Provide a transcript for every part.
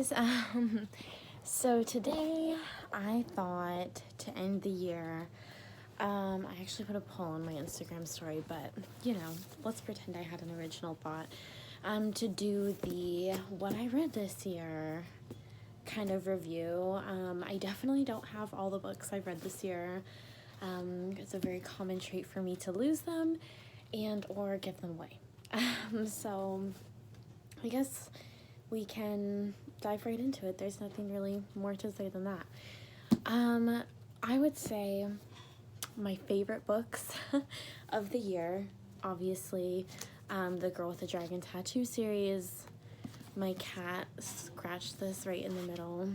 guys. So today I thought to end the year, I actually put a poll on my Instagram story, but let's pretend I had an original thought, to do the what I read this year kind of review. I definitely don't have all the books I've read this year. It's a very common trait for me to lose them and or give them away. So I guess we can dive right into it. There's nothing really more to say than that. I would say my favorite books of the year, obviously, the Girl with the Dragon Tattoo series. My cat scratched this right in the middle.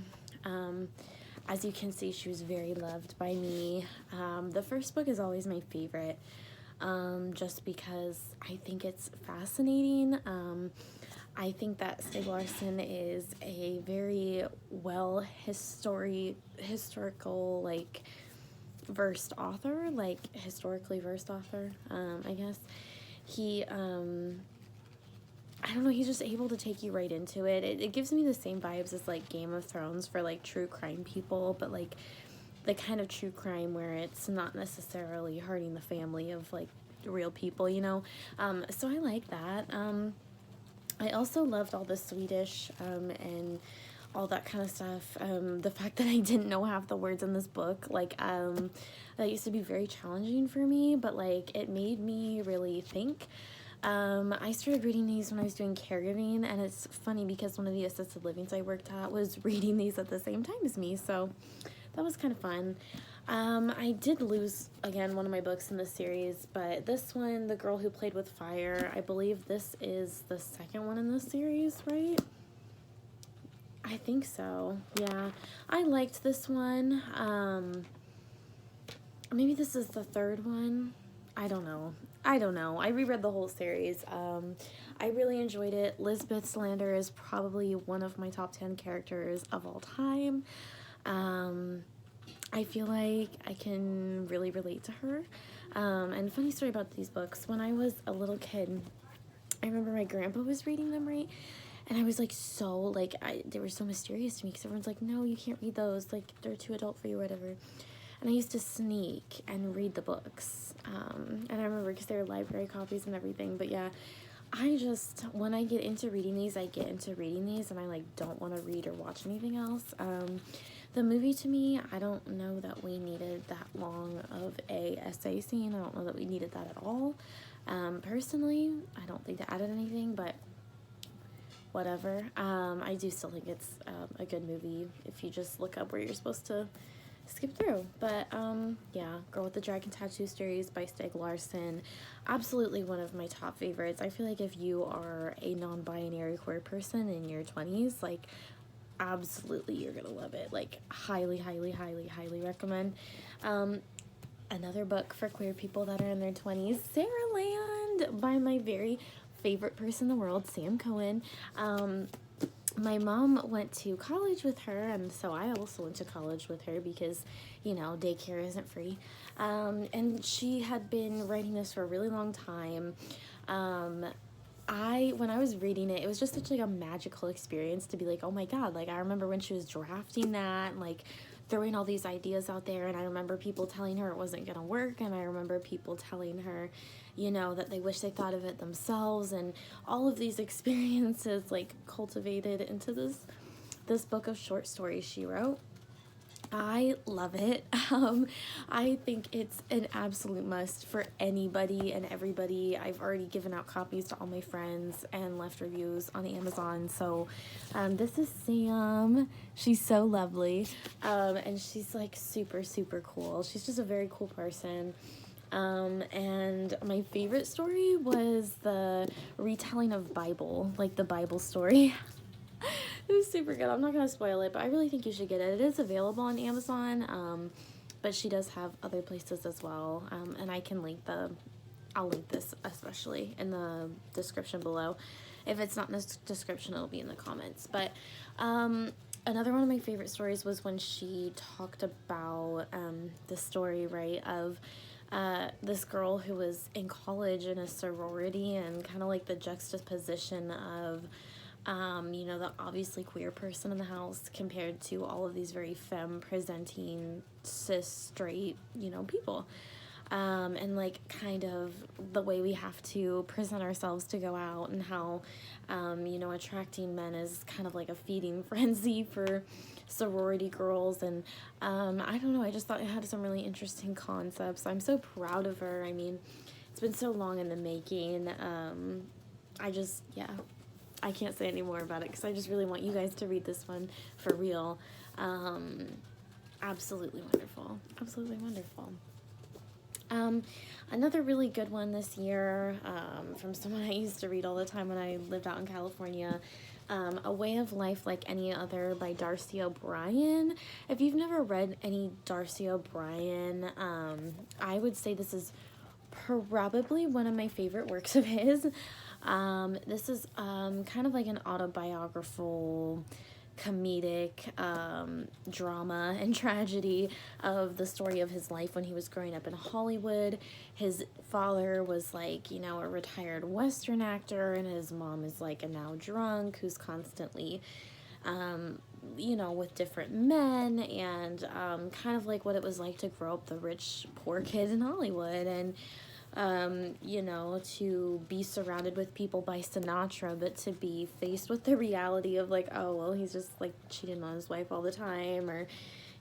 As you can see, she was very loved by me. The first book is always my favorite, just because I think it's fascinating. I think that Stieg Larsson is a very well historical, versed author, historically versed author, I guess. He, I don't know, he's just able to take you right into it. It gives me the same vibes as, Game of Thrones for, true crime people, but, the kind of true crime where it's not necessarily hurting the family of, real people, so I like that. I also loved all the Swedish, and all that kind of stuff. The fact that I didn't know half the words in this book, that used to be very challenging for me, but, it made me really think. I started reading these when I was doing caregiving, and it's funny because one of the assisted livings I worked at was reading these at the same time as me, so that was kind of fun. I did lose, again, one of my books in the series, but this one, The Girl Who Played with Fire, I believe this is the second one in the series, right? I think so, yeah. I liked this one. Maybe this is the third one. I don't know. I reread the whole series. I really enjoyed it. Lisbeth Salander is probably one of my top 10 characters of all time. I feel like I can really relate to her. And funny story about these books, when I was a little kid, I remember my grandpa was reading them, right? And I was they were so mysterious to me because everyone's like, no, you can't read those. They're too adult for you, whatever. And I used to sneak and read the books. And I remember because they were library copies and everything. But yeah, when I get into reading these, and I don't want to read or watch anything else. The movie, to me, I don't know that we needed that long of a essay scene. I don't know that we needed that at all. Personally, I don't think that added anything, but whatever. I do still think it's a good movie if you just look up where you're supposed to skip through. But yeah, Girl with the Dragon Tattoo series by Stieg Larsson, absolutely one of my top favorites. I feel like if you are a non-binary queer person in your 20s, absolutely you're gonna love it. Highly, highly, highly, highly recommend. Another book for queer people that are in their 20s, Sarahland by my very favorite person in the world, Sam Cohen. My mom went to college with her, and so I also went to college with her because, daycare isn't free. And she had been writing this for a really long time. When I was reading it, it was just such a magical experience to be oh my God, I remember when she was drafting that, and throwing all these ideas out there, and I remember people telling her it wasn't gonna work, and I remember people telling her, that they wish they thought of it themselves, and all of these experiences cultivated into this book of short stories she wrote. I love it. I think it's an absolute must for anybody and everybody. I've already given out copies to all my friends and left reviews on Amazon. So this is Sam. She's so lovely. And she's super, super cool. She's just a very cool person. And my favorite story was the retelling of Bible, the Bible story. It was super good. I'm not going to spoil it, but I really think you should get it. It is available on Amazon, but she does have other places as well, and I'll link this especially in the description below. If it's not in the description, it'll be in the comments. But another one of my favorite stories was when she talked about the story, right, of this girl who was in college in a sorority, and kind of the juxtaposition of you know, the obviously queer person in the house compared to all of these very femme presenting cis straight, you know, people. And like kind of the way we have to present ourselves to go out, and how, you know, attracting men is kind of like a feeding frenzy for sorority girls. And I don't know, I just thought it had some really interesting concepts. I'm so proud of her. I mean, it's been so long in the making. Yeah, I can't say any more about it because I just really want you guys to read this one for real. Absolutely wonderful. Absolutely wonderful. Another really good one this year, from someone I used to read all the time when I lived out in California, A Way of Life Like Any Other by Darcy O'Brien. If you've never read any Darcy O'Brien, I would say this is probably one of my favorite works of his. This is kind of like an autobiographical comedic drama and tragedy of the story of his life when he was growing up in Hollywood. His father was like, you know, a retired Western actor, and his mom is like a now drunk who's constantly you know, with different men, and kind of like what it was like to grow up the rich poor kid in Hollywood, and you know, to be surrounded with people by Sinatra, but to be faced with the reality of like, oh, well, he's just like cheating on his wife all the time, or,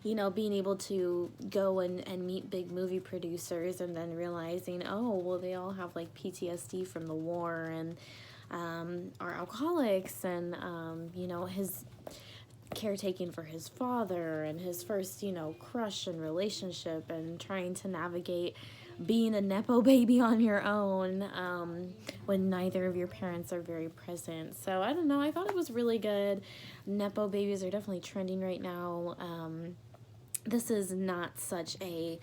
you know, being able to go and meet big movie producers and then realizing, oh, well, they all have like PTSD from the war and are alcoholics, and, you know, his caretaking for his father and his first, you know, crush and relationship, and trying to navigate being a Nepo baby on your own when neither of your parents are very present. So I don't know, I thought it was really good. Nepo babies are definitely trending right now. This is not such a,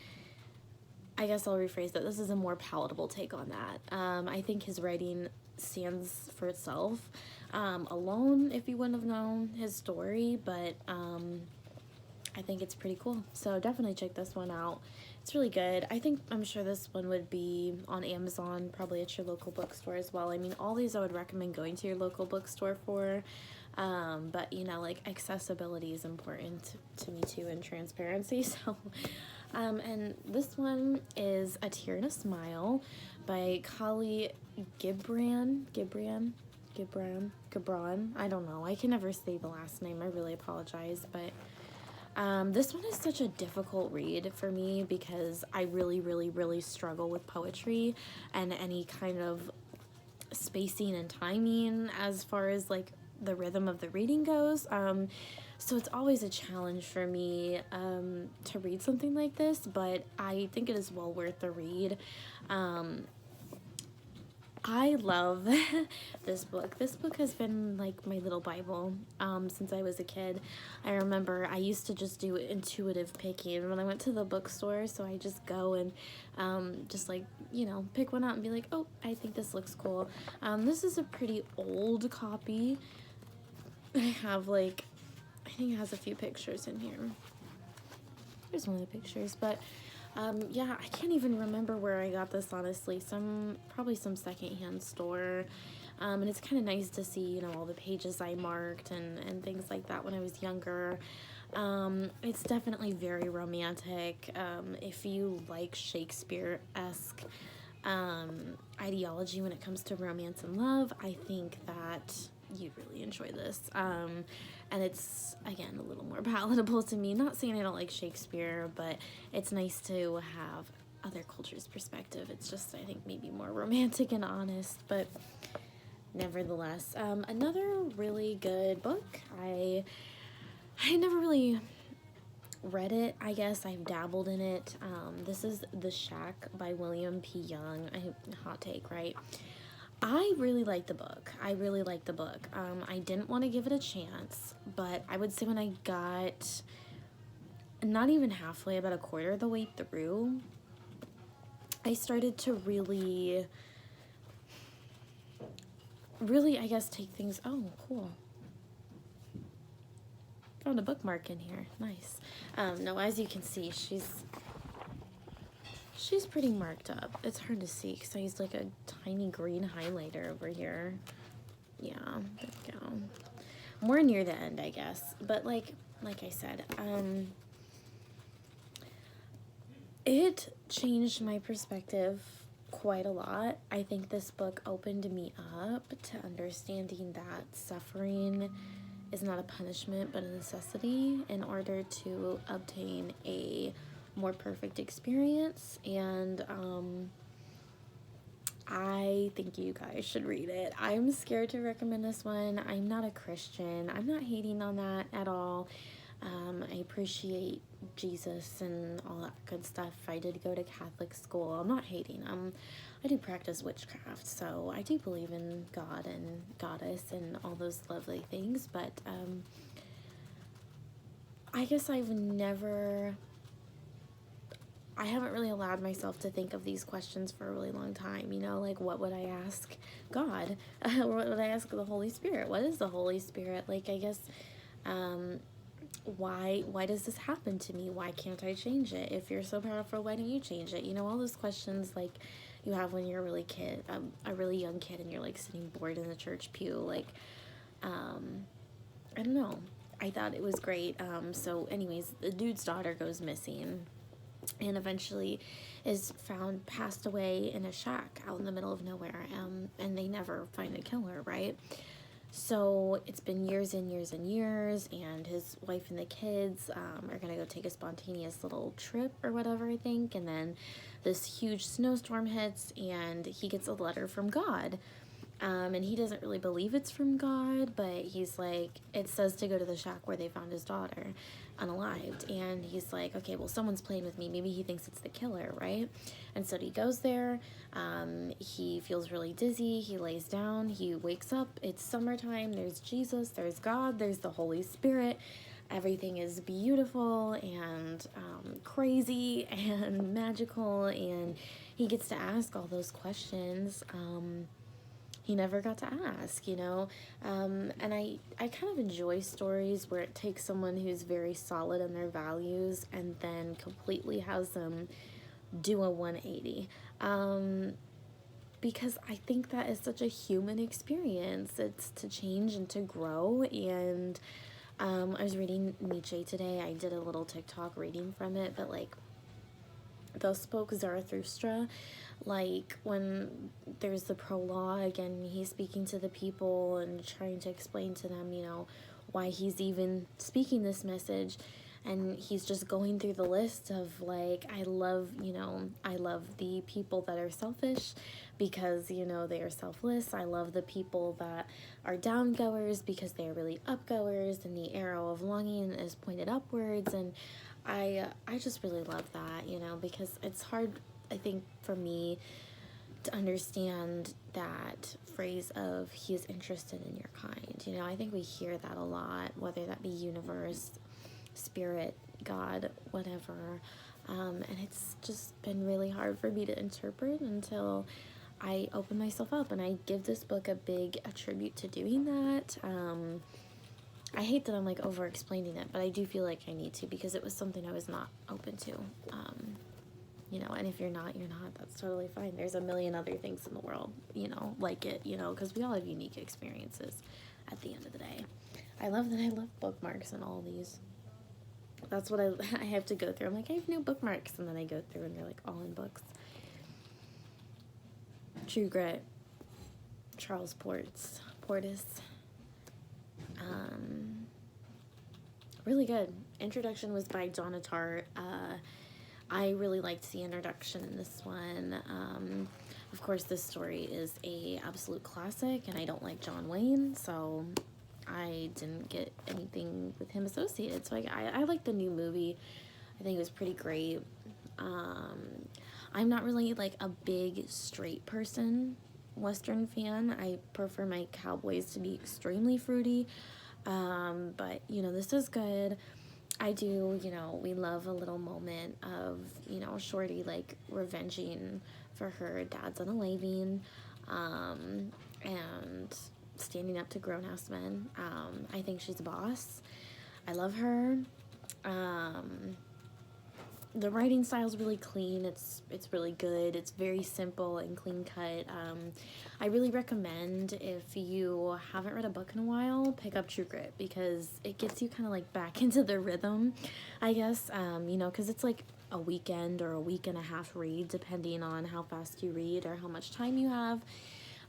I guess I'll rephrase that, this is a more palatable take on that. I think his writing stands for itself alone if you wouldn't have known his story, but I think it's pretty cool. So definitely check this one out. It's really good. I'm sure this one would be on Amazon, probably at your local bookstore as well. I mean, all these I would recommend going to your local bookstore for, but, you know, like, accessibility is important to me too, and transparency. So, and this one is A Tear and a Smile by Kali Gibran. I don't know. I can never say the last name. I really apologize, but this one is such a difficult read for me because I really struggle with poetry and any kind of spacing and timing as far as like the rhythm of the reading goes. So it's always a challenge for me to read something like this, but I think it is well worth the read. I love this book. This book has been like my little Bible since I was a kid. I remember I used to just do intuitive picking when I went to the bookstore, so I just go and just like, you know, pick one out and be like, oh, I think this looks cool. This is a pretty old copy. I have like, I think it has a few pictures in here. Here's one of the pictures, but yeah, I can't even remember where I got this, honestly. Probably some secondhand store. And it's kind of nice to see, you know, all the pages I marked and things like that when I was younger. It's definitely very romantic. If you like Shakespeare-esque ideology when it comes to romance and love, I think that you'd really enjoy this. And it's, again, a little more palatable to me. Not saying I don't like Shakespeare, but it's nice to have other cultures' perspective. It's just, I think, maybe more romantic and honest, but nevertheless. Another really good book. I never really read it, I guess. I've dabbled in it. This is The Shack by William P. Young. Hot take, right? I really like the book. I didn't want to give it a chance, but I would say when I got not even halfway, about a quarter of the way through, I started to really, I guess, take things, oh, cool. Found a bookmark in here. Nice. No, as you can see, she's pretty marked up. It's hard to see because I used like a tiny green highlighter over here. Yeah, there we go. more near the end, I guess. But like I said, it changed my perspective quite a lot. I think this book opened me up to understanding that suffering is not a punishment but a necessity in order to obtain a more perfect experience. And I think you guys should read it. I'm scared to recommend this one. I'm not a Christian. I'm not hating on that at all. I appreciate Jesus and all that good stuff. I did go to Catholic school. I'm not hating. I do practice witchcraft, so I do believe in God and Goddess and all those lovely things, but I guess I haven't really allowed myself to think of these questions for a really long time, you know, like what would I ask God? What would I ask the Holy Spirit? What is the Holy Spirit? Like, I guess, why does this happen to me? Why can't I change it? If you're so powerful, why don't you change it? You know, all those questions like you have when you're a really young kid and you're like sitting bored in the church pew. Like, I don't know. I thought it was great. So anyways, the dude's daughter goes missing and eventually is found passed away in a shack out in the middle of nowhere. And they never find a killer, right? So it's been years and years and years, and his wife and the kids are going to go take a spontaneous little trip or whatever, I think, and then this huge snowstorm hits, and he gets a letter from God, and he doesn't really believe it's from God, but he's like, it says to go to the shack where they found his daughter unalived, and he's like, okay, well, someone's playing with me, maybe he thinks it's the killer, right? And so he goes there. He feels really dizzy, he lays down, he wakes up, it's summertime, there's Jesus, there's God, there's the Holy Spirit, everything is beautiful and crazy and magical, and he gets to ask all those questions he never got to ask, you know. And I kind of enjoy stories where it takes someone who's very solid in their values and then completely has them do a 180. Because I think that is such a human experience. It's to change and to grow. And I was reading Nietzsche today. I did a little TikTok reading from it, but like, thus spoke Zarathustra. Like, when there's the prologue and he's speaking to the people and trying to explain to them, you know, why he's even speaking this message. And he's just going through the list of, like, I love the people that are selfish because, you know, they are selfless. I love the people that are downgoers because they are really upgoers, and the arrow of longing is pointed upwards. And I just really love that, you know, because it's hard, I think, for me to understand that phrase of he is interested in your kind. You know, I think we hear that a lot, whether that be universe, spirit, God, whatever, and it's just been really hard for me to interpret until I open myself up, and I give this book a big attribute to doing that. I hate that I'm like over explaining it, but I do feel like I need to, because it was something I was not open to, you know, and if you're not, that's totally fine. There's a million other things in the world, you know, like it, you know, because we all have unique experiences at the end of the day. I love that I left bookmarks in all these. That's what I have to go through. I'm like, I have no bookmarks, and then I go through and they're like all in books. True Grit, Charles Portis. Really good. Introduction was by Donna Tartt. I really liked the introduction in this one. Of course, this story is a absolute classic, and I don't like John Wayne, so I didn't get anything with him associated. So I like the new movie. I think it was pretty great. I'm not really like a big straight person Western fan. I prefer my cowboys to be extremely fruity. But, you know, this is good. I do, you know, we love a little moment of, you know, Shorty, like, revenging for her dad's unaliving, and standing up to grown-ass men. I think she's a boss. I love her. the writing style is really clean. It's really good. It's very simple and clean cut. I really recommend, if you haven't read a book in a while, pick up True Grit, because it gets you kind of like back into the rhythm, I guess. You know, because it's like a weekend or a week and a half read, depending on how fast you read or how much time you have.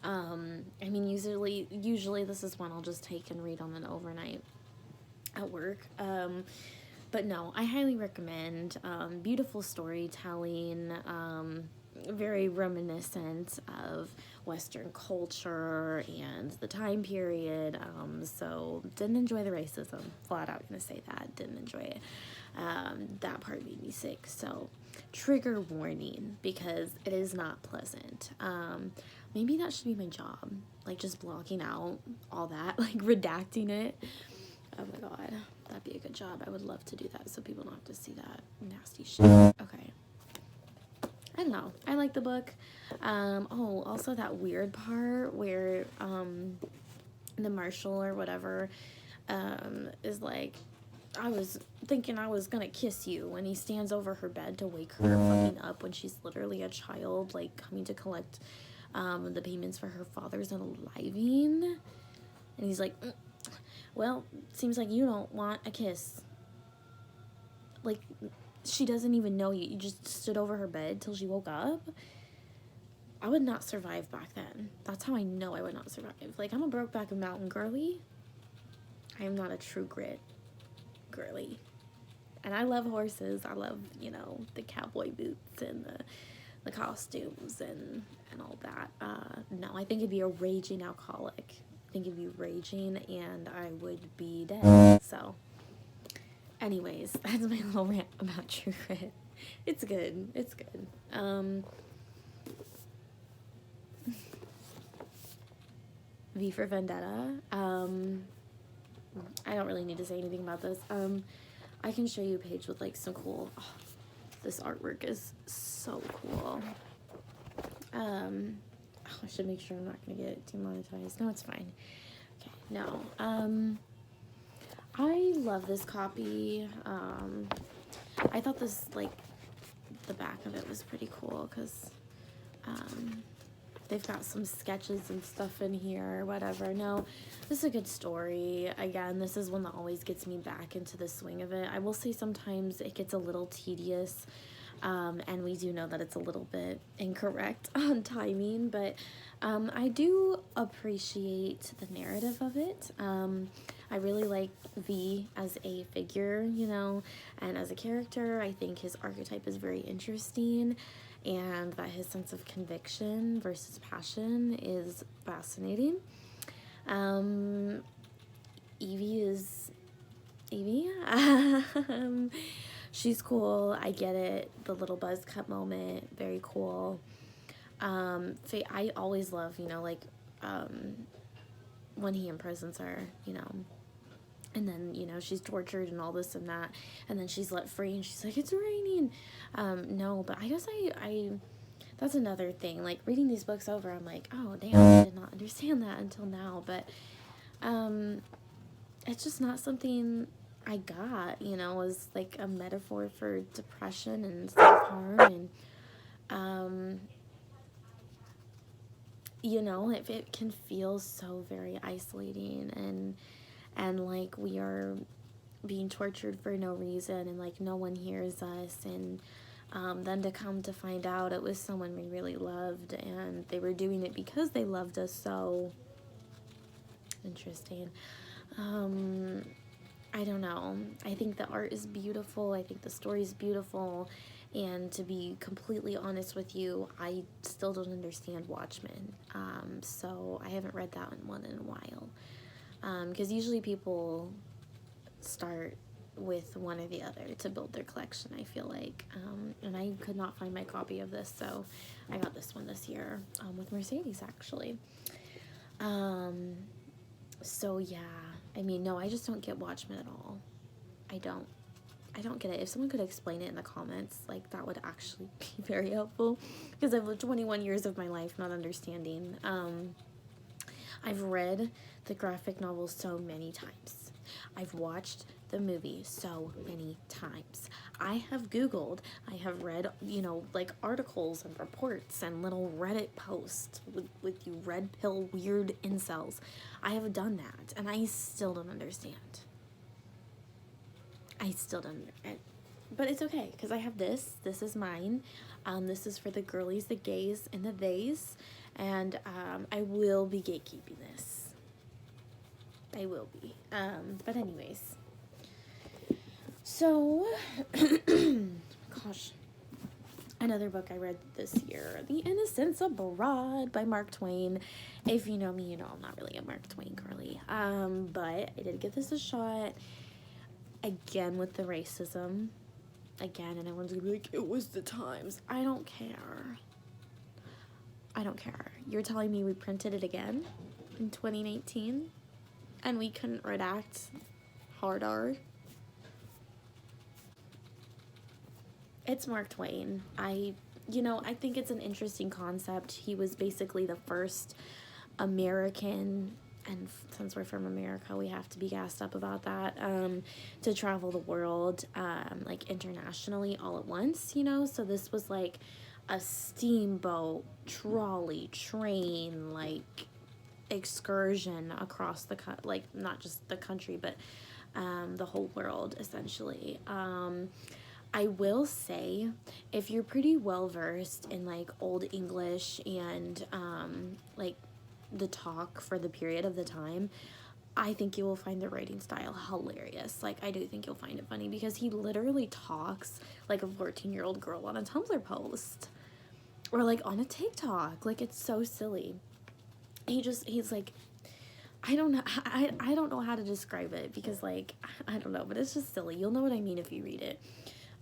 I mean, usually this is one I'll just take and read on an overnight at work. But no, I highly recommend. Beautiful storytelling, very reminiscent of Western culture and the time period. So didn't enjoy the racism. Flat out gonna say that. Didn't enjoy it. That part made me sick. So trigger warning, because it is not pleasant. Maybe that should be my job. Like, just blocking out all that, like redacting it. Oh my god, that'd be a good job. I would love to do that so people don't have to see that nasty shit. Okay. I don't know. I like the book. Oh, also that weird part where the marshal or whatever is like, I was thinking I was gonna kiss you, when he stands over her bed to wake her fucking up when she's literally a child, like coming to collect the payments for her father's unaliving. And he's like, well, seems like you don't want a kiss. Like, she doesn't even know you. You just stood over her bed till she woke up. I would not survive back then. That's how I know I would not survive. Like, I'm a Brokeback Mountain girly. I am not a True Grit girly. And I love horses. I love, you know, the cowboy boots and the costumes and all that. No, I think it'd be a raging alcoholic. I think it'd be raging and I would be dead. So, anyways, that's my little rant about True Grit. It's good. It's good. V for Vendetta. I don't really need to say anything about this. I can show you a page with like some cool. Oh, this artwork is so cool. I should make sure I'm not gonna get demonetized. No, it's fine. Okay, no. I love this copy. I thought this, like, the back of it was pretty cool, because they've got some sketches and stuff in here, whatever. No, this is a good story. Again, this is one that always gets me back into the swing of it. I will say sometimes it gets a little tedious, and we do know that it's a little bit incorrect on timing, but I do appreciate the narrative of it. I really like V as a figure, you know, and as a character. I think his archetype is very interesting, and that his sense of conviction versus passion is fascinating. Evie is Evie. She's cool. I get it. The little buzz cut moment, very cool. I always love, you know, like, when he imprisons her, you know, and then, you know, she's tortured and all this and that, and then she's let free and she's like, it's raining. No, but I guess I that's another thing, like, reading these books over, I'm like, oh damn, I did not understand that until now. But it's just not something I got, you know, as like a metaphor for depression and self-harm, and you know, it can feel so very isolating, and like we are being tortured for no reason, and like no one hears us, and then to come to find out it was someone we really loved, and they were doing it because they loved us. So interesting. I don't know. I think the art is beautiful. I think the story is beautiful. And to be completely honest with you, I still don't understand Watchmen. So I haven't read that one in a while. Because usually people start with one or the other to build their collection, I feel like. And I could not find my copy of this, so I got this one this year with Mercedes, actually. So yeah, I mean, no, I just don't get Watchmen at all. I don't get it. If someone could explain it in the comments, like, that would actually be very helpful, because I've lived 21 years of my life not understanding. I've read the graphic novel so many times. I've watched the movie so many times. I have Googled, I have read, you know, like articles and reports and little Reddit posts with you red pill weird incels. I have done that, and I still don't understand. I still don't, but it's okay, because I have this. This is mine. This is for the girlies, the gays, and the theys, and I will be gatekeeping this. I will be. But anyways. So, gosh, another book I read this year, The Innocents Abroad by Mark Twain. If you know me, you know I'm not really a Mark Twain girly. But I did give this a shot. Again with the racism. Again, and everyone's gonna be like, it was the times. I don't care. I don't care. You're telling me we printed it again in 2019 and we couldn't redact hard R? It's Mark Twain. I think it's an interesting concept. He was basically the first American, and since we're from America, we have to be gassed up about that, to travel the world, like internationally all at once, you know? So this was like a steamboat, trolley, train, like excursion across like not just the country, but the whole world, essentially. I will say, if you're pretty well versed in like Old English and like the talk for the period of the time, I think you will find the writing style hilarious. Like, I do think you'll find it funny, because he literally talks like a 14-year-old girl on a Tumblr post or like on a TikTok. Like, it's so silly. He's like, I don't know. I don't know how to describe it, because like, I don't know, but it's just silly. You'll know what I mean if you read it.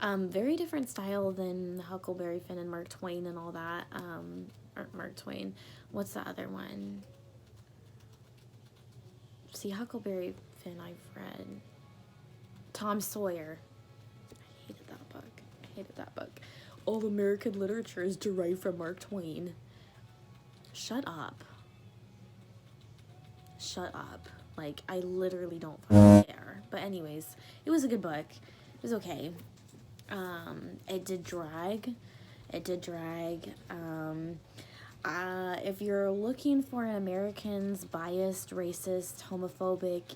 Very different style than Huckleberry Finn and Mark Twain and all that. Or Mark Twain. What's the other one? See, Huckleberry Finn I've read. Tom Sawyer. I hated that book. All American literature is derived from Mark Twain. Shut up. Like, I literally don't fucking care. But anyways, it was a good book. It was okay. It did drag. If you're looking for an American's biased, racist, homophobic,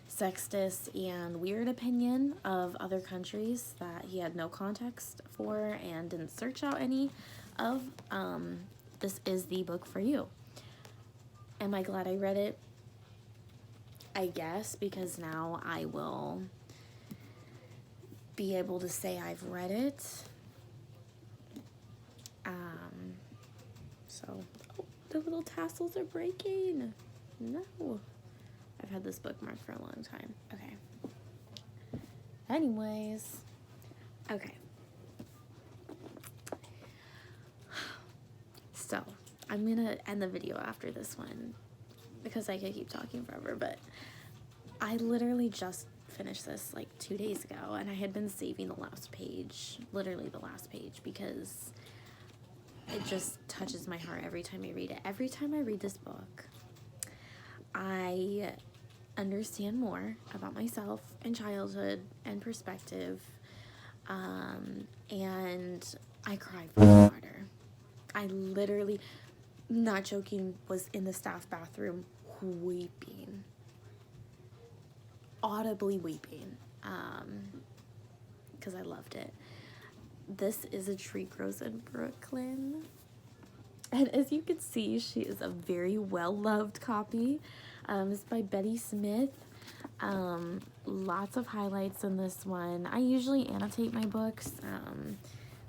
sexist, and weird opinion of other countries that he had no context for and didn't search out any of, this is the book for you. Am I glad I read it? I guess, because now I will be able to say I've read it. So, the little tassels are breaking. No. I've had this bookmark for a long time. Okay. Anyways. Okay. So, I'm gonna end the video after this one, because I could keep talking forever, but I literally just finished this like 2 days ago, and I had been saving the last page, literally the last page, because it just touches my heart every time I read it. Every time I read this book, I understand more about myself and childhood and perspective, and I cried harder. I literally, not joking, was in the staff bathroom weeping. Audibly weeping, because I loved it. This is A Tree Grows in Brooklyn, and as you can see, she is a very well-loved copy. It's by Betty Smith. Lots of highlights in this one. I usually annotate my books.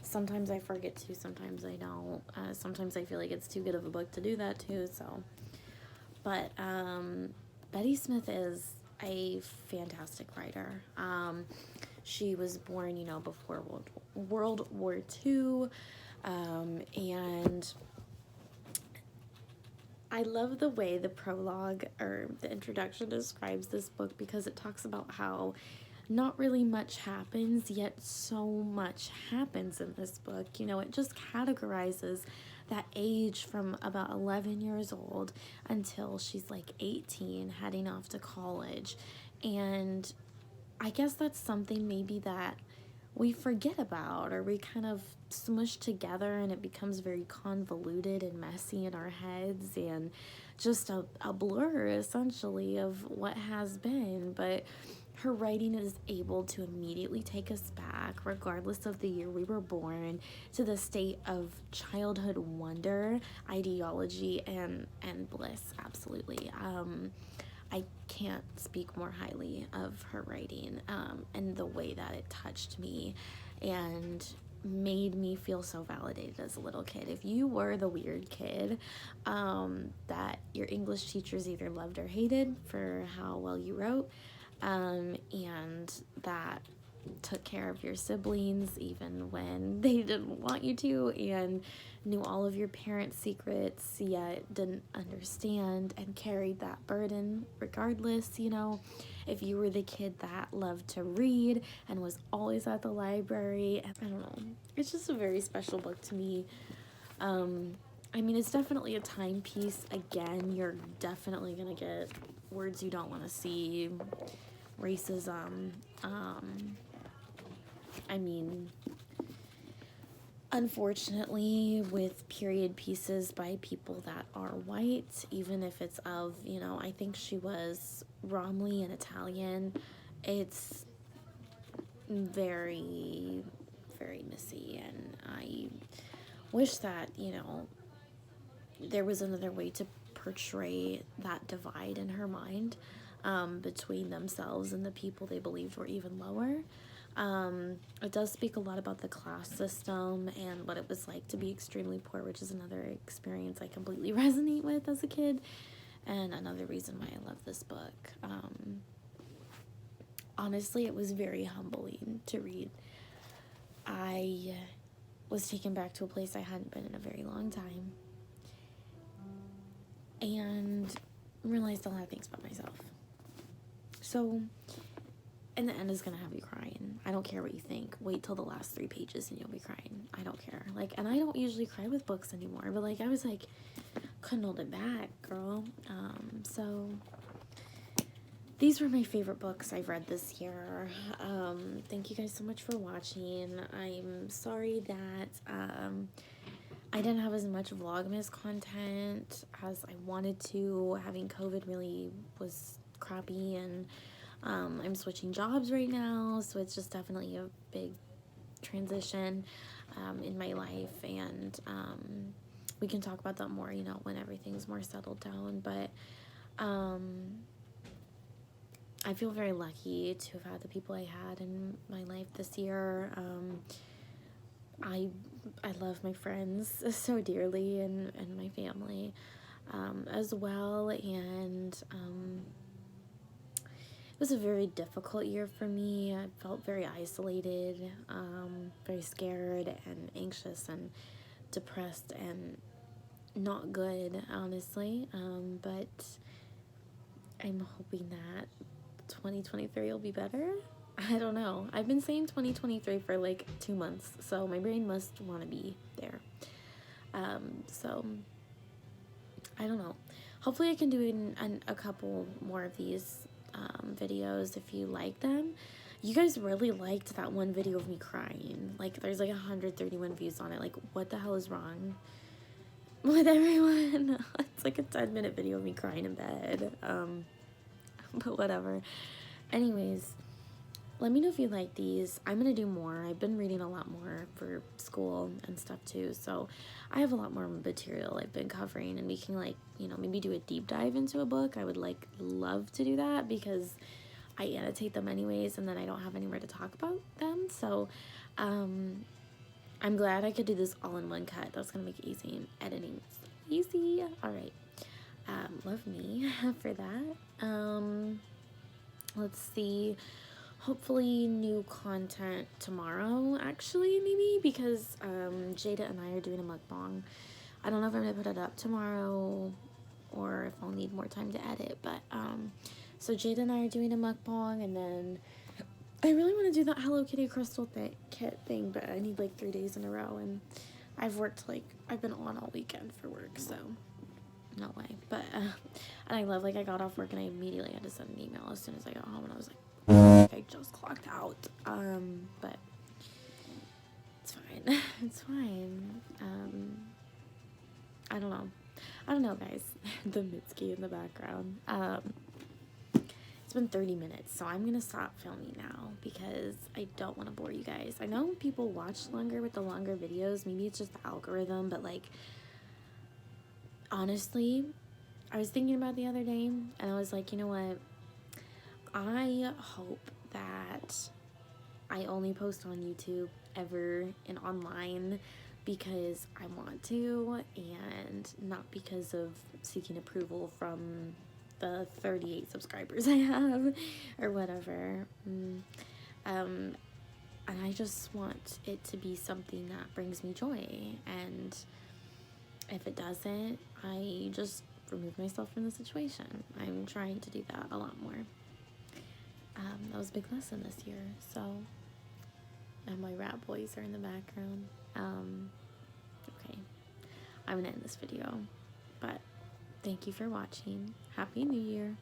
Sometimes I forget to, sometimes I don't. Sometimes I feel like it's too good of a book to do that too, so. But Betty Smith is a fantastic writer. She was born, before World War II, and I love the way the prologue, or the introduction, describes this book, because it talks about how not really much happens, yet so much happens in this book. It just categorizes that age from about 11 years old until she's like 18, heading off to college. And I guess that's something maybe that we forget about, or we kind of smush together, and it becomes very convoluted and messy in our heads, and just a blur essentially of what has been. But her writing is able to immediately take us back, regardless of the year we were born, to the state of childhood wonder, ideology, and bliss. Absolutely. I can't speak more highly of her writing, and the way that it touched me and made me feel so validated as a little kid. If you were the weird kid that your English teachers either loved or hated for how well you wrote, and that took care of your siblings even when they didn't want you to, and knew all of your parents' secrets yet didn't understand and carried that burden regardless, if you were the kid that loved to read and was always at the library, I don't know, it's just a very special book to me. I mean, it's definitely a timepiece. Again, you're definitely gonna get words you don't want to see, racism, I mean, unfortunately, with period pieces by people that are white, even if it's of, I think she was Romley, an Italian, it's very, very messy, and I wish that, there was another way to portray that divide in her mind, between themselves and the people they believed were even lower. It does speak a lot about the class system and what it was like to be extremely poor, which is another experience I completely resonate with as a kid, and another reason why I love this book. Honestly, it was very humbling to read. I was taken back to a place I hadn't been in a very long time, and realized a lot of things about myself. So, in the end, is gonna have you crying. I don't care what you think. Wait till the last 3 pages and you'll be crying. I don't care. And I don't usually cry with books anymore, but I was couldn't hold it back, girl. So these were my favorite books I've read this year. Thank you guys so much for watching. I'm sorry that I didn't have as much Vlogmas content as I wanted to. Having COVID really was crappy, and I'm switching jobs right now, so it's just definitely a big transition in my life, and we can talk about that more, when everything's more settled down. But I feel very lucky to have had the people I had in my life this year. I love my friends so dearly, and my family as well, and it was a very difficult year for me. I felt very isolated, very scared and anxious and depressed and not good, honestly. But I'm hoping that 2023 will be better. I don't know. I've been saying 2023 for 2 months, so my brain must want to be there. So I don't know. Hopefully I can do a couple more of these videos if you like them. You guys really liked that one video of me crying. There's 131 views on it. What the hell is wrong with everyone? It's a 10-minute video of me crying in bed. But whatever. Anyways, let me know if you like these. I'm gonna do more. I've been reading a lot more for school and stuff too, so I have a lot more material I've been covering, and we can maybe do a deep dive into a book. I would love to do that, because I annotate them anyways, and then I don't have anywhere to talk about them. So I'm glad I could do this all in one cut. That's gonna make it easy, and editing easy. All right. Love me for that. Let's see. Hopefully new content tomorrow, actually, maybe, because Jada and I are doing a mukbang. I don't know if I'm gonna put it up tomorrow or if I'll need more time to edit, but so Jada and I are doing a mukbang, and then I really want to do that Hello Kitty crystal kit thing, but I need 3 days in a row, and I've worked I've been on all weekend for work, so no way. But and I love I got off work and I immediately had to send an email as soon as I got home, and I was I just clocked out. But It's fine. It's fine. I don't know. I don't know, guys. The Mitski in the background. It's been 30 minutes, so I'm gonna stop filming now because I don't want to bore you guys. I know people watch longer with the longer videos. Maybe it's just the algorithm, but like, honestly, I was thinking about the other day, and I was like, you know what? I hope that I only post on YouTube ever and online because I want to, and not because of seeking approval from the 38 subscribers I have or whatever. And I just want it to be something that brings me joy, and if it doesn't, I just remove myself from the situation. I'm trying to do that a lot more. That was a big lesson this year, so, and my rat boys are in the background. Okay, I'm gonna end this video, but thank you for watching. Happy New Year.